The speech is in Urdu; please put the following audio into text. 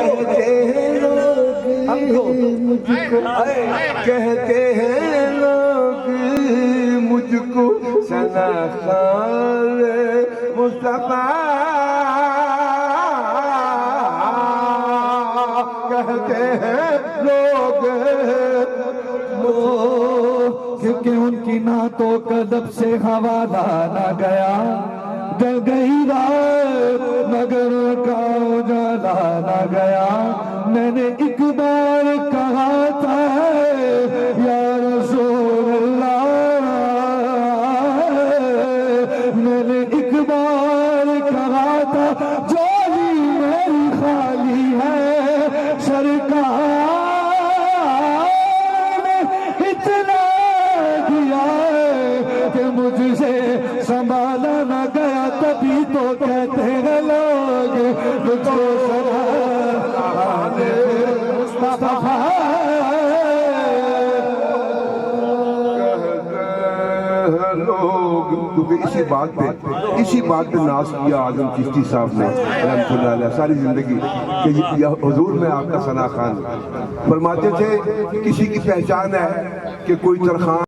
کہتے ہیں لوگ مجھ کو، کہتے ہیں لوگ مجھ کو ثنا خان مصطفیٰ، کہتے ہیں لوگ کیونکہ ان کی نعتوں کا دب سے حوالہ نہ گیا، جل گئی رات مگر کا اجالا نہ گیا۔ میں نے ایک بار کہا تھا یا رسول اللہ، میں نے ایک بار کہا تھا جولی میری خالی ہے، سرکار نے اتنا دیا کہ مجھ سے سنبھالا نہ گیا، تبھی تو کہتے ہیں لوگ مجھ کو مصطفیٰ۔ لوگ کیونکہ اسی بات پہ ناز کیا اعظم چشتی صاحب نے رحمۃ اللہ علیہ ساری زندگی کہ یہ حضور میں آپ کا ثنا خان۔ فرماتے تھے کسی کی پہچان ہے کہ کوئی ترخان